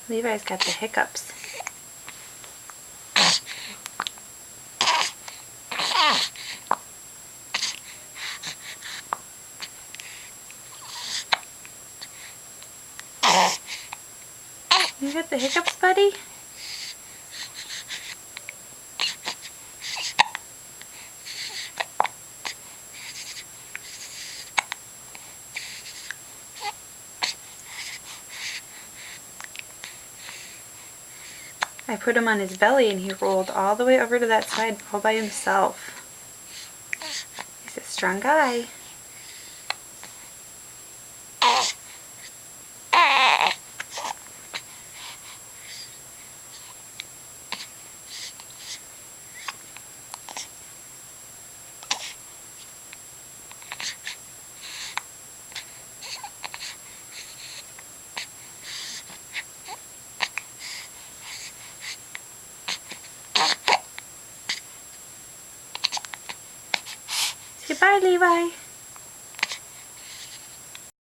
Levi's got the hiccups. You got the hiccups, buddy? I put him on his belly and he rolled all the way over to that side all by himself. He's a strong guy. Say bye, Levi.